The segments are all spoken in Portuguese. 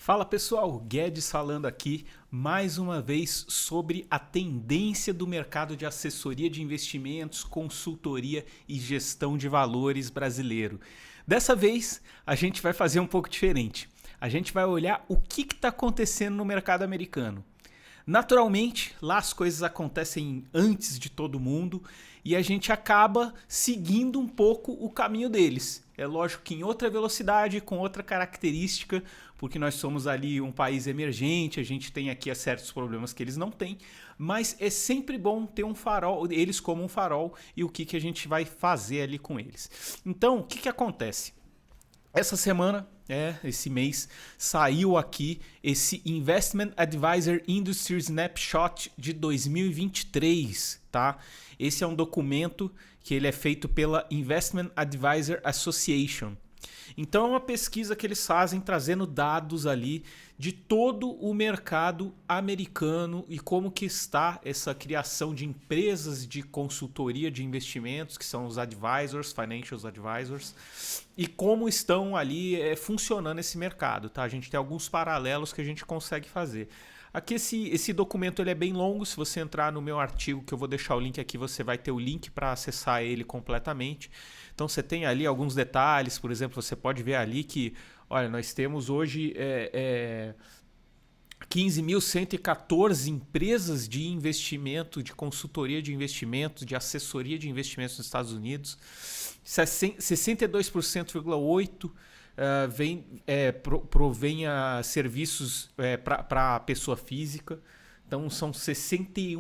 Fala pessoal, Guedes falando aqui mais uma vez sobre a tendência do mercado de assessoria de investimentos, consultoria e gestão de valores brasileiro. Dessa vez a gente vai fazer um pouco diferente. A gente vai olhar o que está acontecendo no mercado americano. Naturalmente, lá as coisas acontecem antes de todo mundo e a gente acaba seguindo um pouco o caminho deles. É lógico que em outra velocidade, com outra característica, porque nós somos ali um país emergente, a gente tem aqui certos problemas que eles não têm, mas é sempre bom ter um farol, eles como um farol e o que a gente vai fazer ali com eles. Então, o que acontece? Essa semana, esse mês, saiu aqui esse Investment Advisor Industry Snapshot de 2023, tá? Esse é um documento que ele é feito pela Investment Advisor Association. Então é uma pesquisa que eles fazem trazendo dados ali de todo o mercado americano e como que está essa criação de empresas de consultoria de investimentos, que são os advisors, financial advisors, e como estão ali funcionando esse mercado, tá? A gente tem alguns paralelos que a gente consegue fazer. Aqui esse documento ele é bem longo, se você entrar no meu artigo, que eu vou deixar o link aqui, você vai ter o link para acessar ele completamente. Então você tem ali alguns detalhes, por exemplo, você pode ver ali que, olha, nós temos hoje 15.114 empresas de investimento, de consultoria de investimentos, de assessoria de investimentos nos Estados Unidos, 62,8% provém a serviços para a pessoa física. Então são 61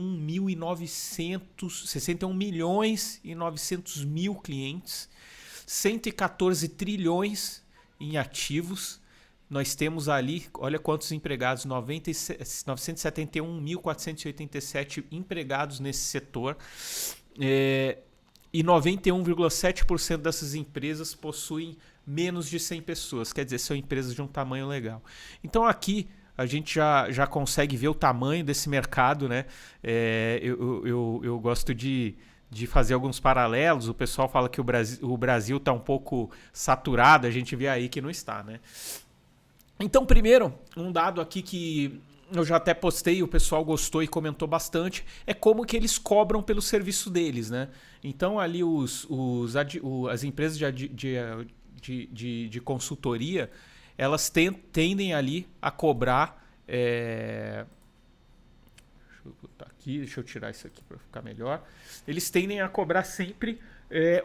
milhões e 900 mil clientes, 114 trilhões em ativos. Nós temos ali, olha quantos empregados, 971.487 empregados nesse setor. E 91,7% dessas empresas possuem menos de 100 pessoas, quer dizer, são empresas de um tamanho legal. Então aqui a gente já consegue ver o tamanho desse mercado, né? Eu gosto de fazer alguns paralelos. O pessoal fala que o Brasil está um pouco saturado, a gente vê aí que não está, né? Então, primeiro, um dado aqui que eu já até postei, o pessoal gostou e comentou bastante, é como que eles cobram pelo serviço deles, né? Então, ali as empresas de consultoria, elas tendem ali a cobrar... Deixa eu botar aqui, deixa eu tirar isso aqui para ficar melhor. Eles tendem a cobrar sempre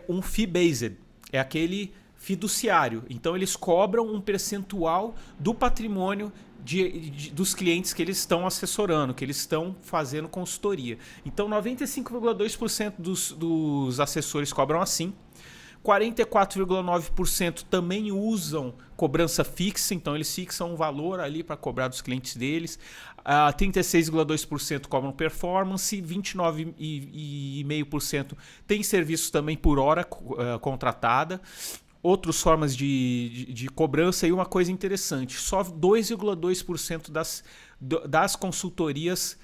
um fee-based, é aquele fiduciário. Então eles cobram um percentual do patrimônio dos clientes que eles estão assessorando, que eles estão fazendo consultoria. Então 95,2% dos assessores cobram assim. 44,9% também usam cobrança fixa, então eles fixam um valor ali para cobrar dos clientes deles. 36,2% cobram performance, 29,5% tem serviços também por hora contratada. Outras formas de cobrança e uma coisa interessante, só 2,2% das consultorias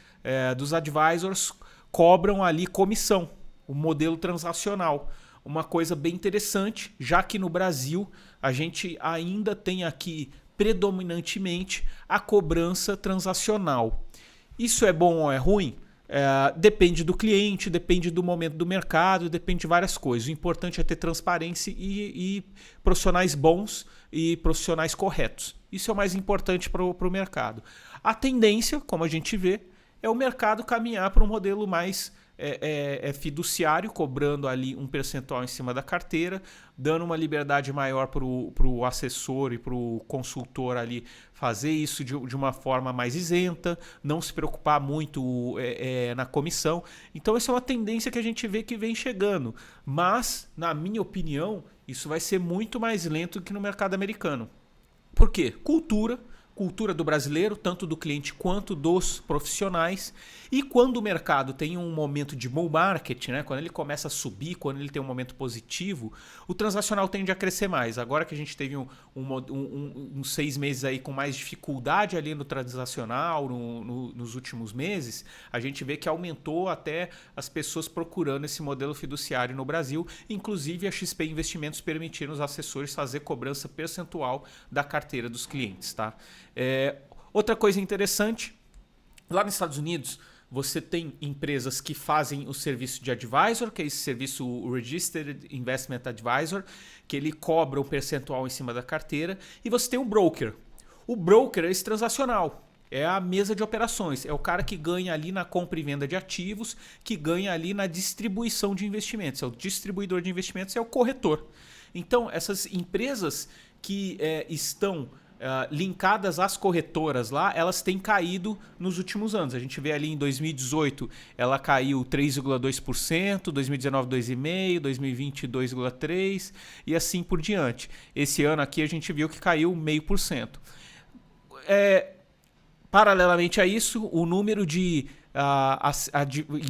dos advisors cobram ali comissão, o modelo transacional. Uma coisa bem interessante, já que no Brasil a gente ainda tem aqui predominantemente a cobrança transacional. Isso é bom ou é ruim? Depende do cliente, depende do momento do mercado, depende de várias coisas. O importante é ter transparência e profissionais bons e profissionais corretos. Isso é o mais importante para o mercado. A tendência, como a gente vê, é o mercado caminhar para um modelo mais fiduciário, cobrando ali um percentual em cima da carteira, dando uma liberdade maior para o assessor e para o consultor ali fazer isso de uma forma mais isenta, não se preocupar muito na comissão. Então essa é uma tendência que a gente vê que vem chegando, mas na minha opinião isso vai ser muito mais lento do que no mercado americano. Por quê? Cultura do brasileiro, tanto do cliente quanto dos profissionais. E quando o mercado tem um momento de bull market, né, quando ele começa a subir, quando ele tem um momento positivo, o transacional tende a crescer mais. Agora que a gente teve uns 6 meses aí com mais dificuldade ali no transacional, nos últimos meses, a gente vê que aumentou até as pessoas procurando esse modelo fiduciário no Brasil. Inclusive a XP Investimentos permitindo os assessores fazer cobrança percentual da carteira dos clientes, tá? Outra coisa interessante, lá nos Estados Unidos, você tem empresas que fazem o serviço de advisor, que é esse serviço, o Registered Investment Advisor, que ele cobra um percentual em cima da carteira, e você tem o broker. O broker é esse transacional. É a mesa de operações, é o cara que ganha ali na compra e venda de ativos, que ganha ali na distribuição de investimentos. É o distribuidor de investimentos, é o corretor. Então, essas empresas que estão linkadas às corretoras lá, elas têm caído nos últimos anos. A gente vê ali em 2018, ela caiu 3,2%, 2019 2,5%, 2020 2,3% e assim por diante. Esse ano aqui a gente viu que caiu 0,5%. Paralelamente a isso, o número de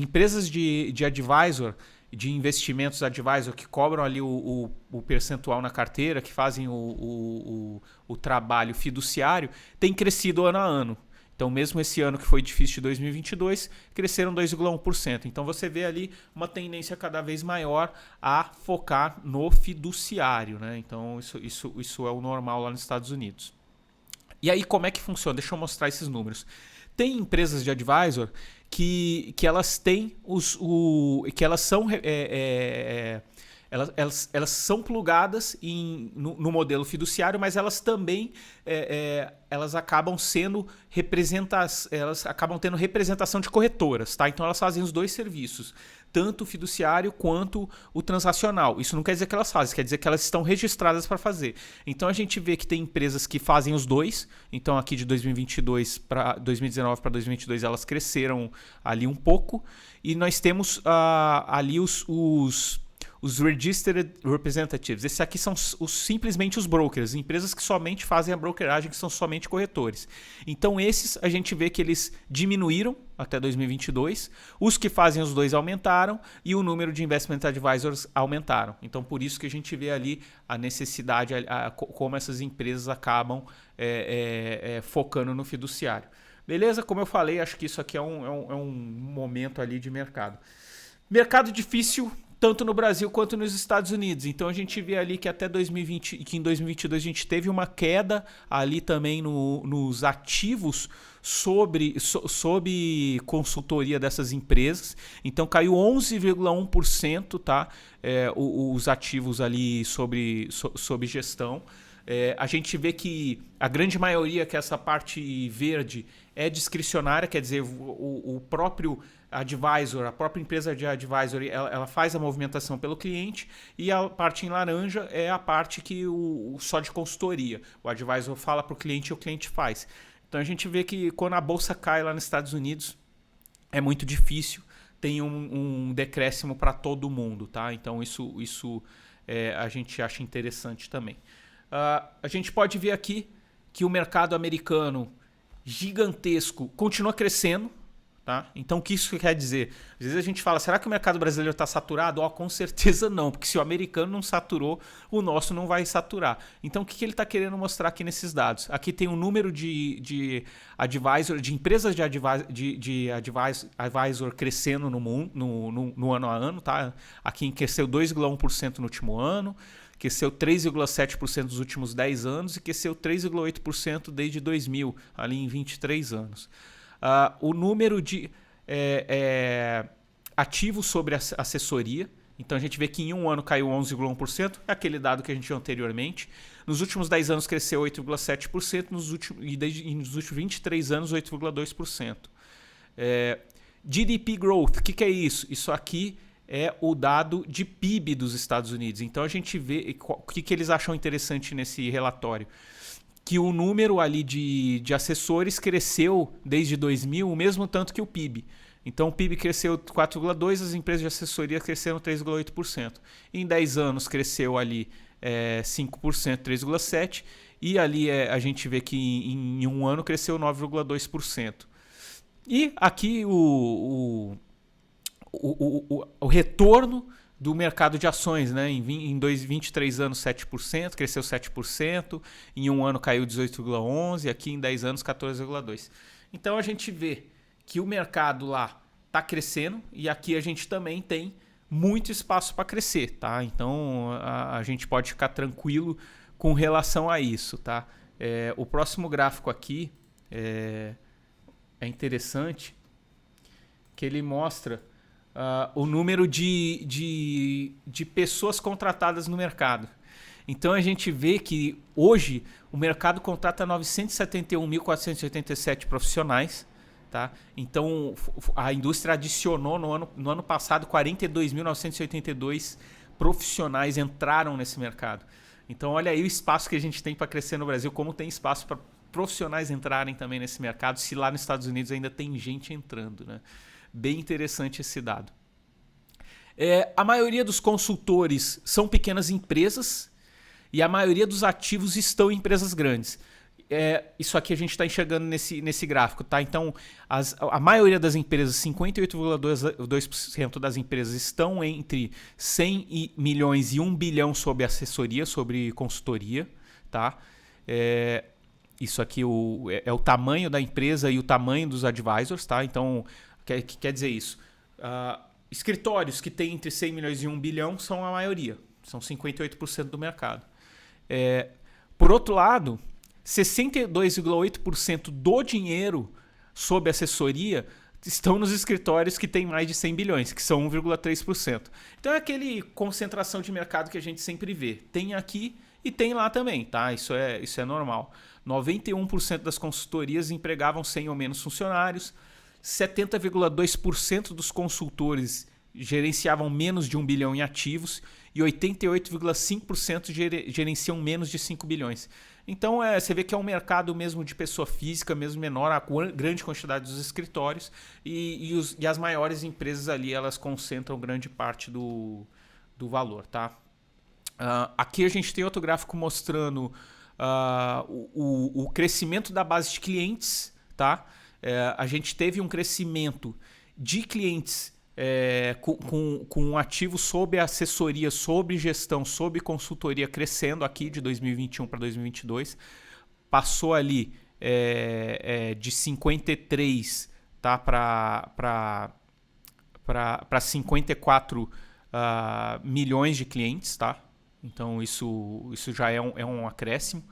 empresas de advisor, de investimentos advisor que cobram ali o percentual na carteira, que fazem o trabalho fiduciário, tem crescido ano a ano. Então, mesmo esse ano que foi difícil de 2022, cresceram 2,1%. Então, você vê ali uma tendência cada vez maior a focar no fiduciário, né? Então, isso é o normal lá nos Estados Unidos. E aí, como é que funciona? Deixa eu mostrar esses números. Tem empresas de advisor que elas têm que elas são elas são plugadas no modelo fiduciário, mas elas também elas acabam tendo representação de corretoras, tá? Então elas fazem os dois serviços, tanto o fiduciário quanto o transacional. Isso não quer dizer que elas fazem, quer dizer que elas estão registradas para fazer. Então a gente vê que tem empresas que fazem os dois. Então aqui de 2022 para 2019 para 2022 elas cresceram ali um pouco, e nós temos ali os Registered Representatives. Esses aqui são simplesmente os brokers, empresas que somente fazem a brokeragem, que são somente corretores. Então esses a gente vê que eles diminuíram até 2022, os que fazem os dois aumentaram e o número de Investment Advisors aumentaram. Então por isso que a gente vê ali a necessidade, como essas empresas acabam focando no fiduciário. Beleza? Como eu falei, acho que isso aqui é um momento ali de mercado. Mercado difícil, tanto no Brasil quanto nos Estados Unidos. Então a gente vê ali que até 2020, que em 2022 a gente teve uma queda ali também nos ativos sob consultoria dessas empresas. Então caiu 11,1%, tá? Os ativos ali sob gestão. A gente vê que a grande maioria, que essa parte verde, é discricionária, quer dizer, o próprio advisor, a própria empresa de advisory, ela faz a movimentação pelo cliente, e a parte em laranja é a parte que só de consultoria. O advisor fala para o cliente e o cliente faz. Então a gente vê que quando a bolsa cai lá nos Estados Unidos, é muito difícil, tem um decréscimo para todo mundo, tá? Então isso a gente acha interessante também. A gente pode ver aqui que o mercado americano gigantesco continua crescendo, tá? Então o que isso quer dizer? Às vezes a gente fala, será que o mercado brasileiro está saturado? Com certeza não, porque se o americano não saturou, o nosso não vai saturar. Então o que ele está querendo mostrar aqui nesses dados? Aqui tem um número de empresas de advisor crescendo no mundo, no ano a ano, tá? Aqui cresceu 2,1% no último ano, cresceu 3,7% nos últimos 10 anos e cresceu 3,8% desde 2000, ali em 23 anos. O número de ativos sobre assessoria, então a gente vê que em um ano caiu 11,1%, é aquele dado que a gente viu anteriormente. Nos últimos 10 anos cresceu 8,7%, nos últimos 23 anos 8,2%. GDP Growth, o que é isso? Isso aqui é o dado de PIB dos Estados Unidos. Então a gente vê o que eles acham interessante nesse relatório. Que o número ali de assessores cresceu desde 2000 o mesmo tanto que o PIB. Então o PIB cresceu 4,2%, as empresas de assessoria cresceram 3,8%. Em 10 anos cresceu ali 5%, 3,7%. E ali a gente vê que em um ano cresceu 9,2%. E aqui o retorno do mercado de ações, né? Em 23 anos 7%, cresceu 7%, em um ano caiu 18,11%, aqui em 10 anos 14,2%. Então a gente vê que o mercado lá está crescendo e aqui a gente também tem muito espaço para crescer, tá? Então a gente pode ficar tranquilo com relação a isso, tá? O próximo gráfico aqui é interessante, que ele mostra o número de pessoas contratadas no mercado. Então a gente vê que hoje o mercado contrata 971.487 profissionais. Tá? Então a indústria adicionou no ano passado 42.982 profissionais entraram nesse mercado. Então olha aí o espaço que a gente tem para crescer no Brasil, como tem espaço para profissionais entrarem também nesse mercado, se lá nos Estados Unidos ainda tem gente entrando. Né? Bem interessante esse dado. A maioria dos consultores são pequenas empresas e a maioria dos ativos estão em empresas grandes. Isso aqui a gente está enxergando nesse gráfico. Tá? Então, a maioria das empresas, 58,2% das empresas estão entre 100 milhões e 1 bilhão sobre assessoria, sobre consultoria. Tá? Isso aqui é o tamanho da empresa e o tamanho dos advisors. Tá? Então, quer dizer isso? Escritórios que têm entre 100 milhões e 1 bilhão são a maioria. São 58% do mercado. Por outro lado, 62,8% do dinheiro sob assessoria estão nos escritórios que têm mais de 100 bilhões, que são 1,3%. Então é aquele concentração de mercado que a gente sempre vê. Tem aqui e tem lá também, tá? Isso é normal. 91% das consultorias empregavam 100 ou menos funcionários, 70,2% dos consultores gerenciavam menos de 1 bilhão em ativos e 88,5% gerenciam menos de 5 bilhões. Então você vê que é um mercado mesmo de pessoa física, mesmo menor, a grande quantidade dos escritórios e as maiores empresas ali elas concentram grande parte do valor. Tá? Aqui a gente tem outro gráfico mostrando o crescimento da base de clientes. Tá? A gente teve um crescimento de clientes com ativos sob assessoria, sob gestão, sob consultoria crescendo aqui de 2021 para 2022. Passou ali de 53 tá, para 54 milhões de clientes. Tá? Então isso já é um acréscimo.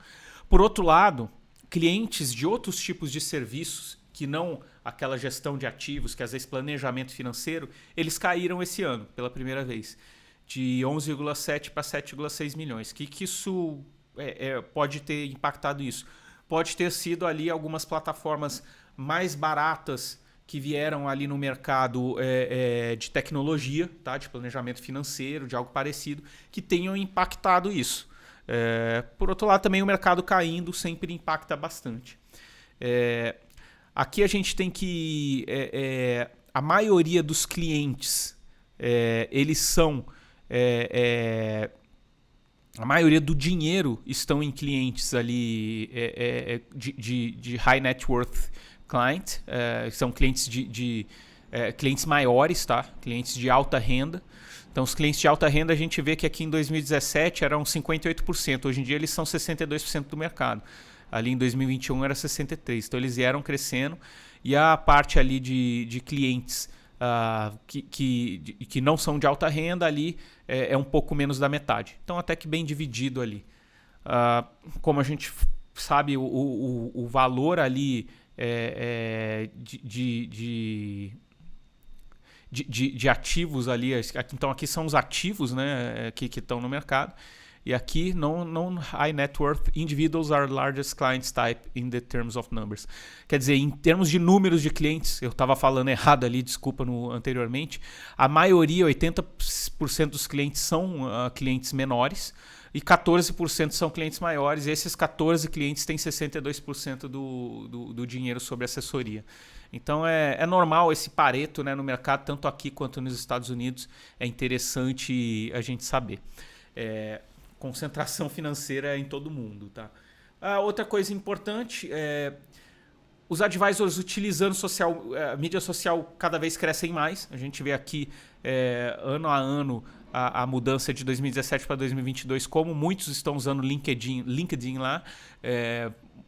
Por outro lado, clientes de outros tipos de serviços que não aquela gestão de ativos, que às vezes planejamento financeiro, eles caíram esse ano pela primeira vez, de 11,7 para 7,6 milhões. Que isso pode ter impactado isso? Pode ter sido ali algumas plataformas mais baratas que vieram ali no mercado de tecnologia, tá? De planejamento financeiro, de algo parecido, que tenham impactado isso. Por outro lado, também o mercado caindo sempre impacta bastante. Aqui a gente tem que a maioria dos clientes, eles são... a maioria do dinheiro estão em clientes ali de high net worth client, são clientes clientes maiores, tá? Clientes de alta renda. Então os clientes de alta renda a gente vê que aqui em 2017 eram 58%, hoje em dia eles são 62% do mercado. Ali em 2021 era 63%. Então eles vieram crescendo e a parte ali de clientes que não são de alta renda ali é um pouco menos da metade. Então até que bem dividido ali. Como a gente sabe, o valor ali de ativos ali, então aqui são os ativos, né, que estão no mercado. E aqui, non-high net worth individuals are largest clients type in the terms of numbers. Quer dizer, em termos de números de clientes, eu estava falando errado ali, desculpa anteriormente, a maioria, 80% dos clientes são clientes menores e 14% são clientes maiores. E esses 14 clientes têm 62% do dinheiro sobre assessoria. Então é normal esse pareto, né, no mercado, tanto aqui quanto nos Estados Unidos. É interessante a gente saber. Concentração financeira em todo mundo. Tá? Outra coisa importante, os advisors utilizando mídia social cada vez crescem mais. A gente vê aqui ano a ano a mudança de 2017 para 2022, como muitos estão usando LinkedIn lá,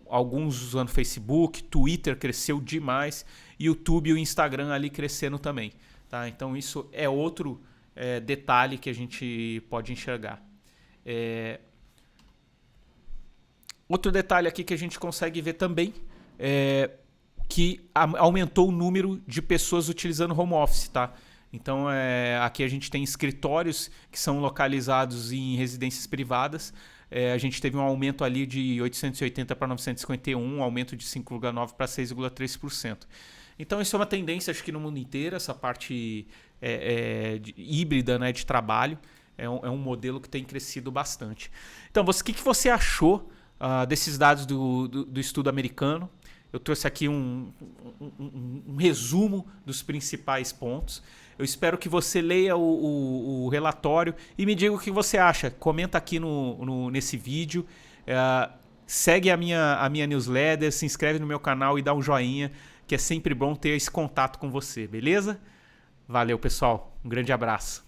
alguns usando Facebook, Twitter cresceu demais, YouTube e o Instagram ali crescendo também. Tá? Então isso é outro detalhe que a gente pode enxergar. Outro detalhe aqui que a gente consegue ver também é que aumentou o número de pessoas utilizando home office, tá? Então, aqui a gente tem escritórios que são localizados em residências privadas. A gente teve um aumento ali de 880 para 951, um aumento de 5,9% para 6,3%. Então, isso é uma tendência, acho que no mundo inteiro, essa parte híbrida, né, de trabalho. É um modelo que tem crescido bastante. Então, o que você achou desses dados do estudo americano? Eu trouxe aqui um resumo dos principais pontos. Eu espero que você leia o relatório e me diga o que você acha. Comenta aqui nesse vídeo. Segue a minha newsletter, se inscreve no meu canal e dá um joinha, que é sempre bom ter esse contato com você, beleza? Valeu, pessoal. Um grande abraço.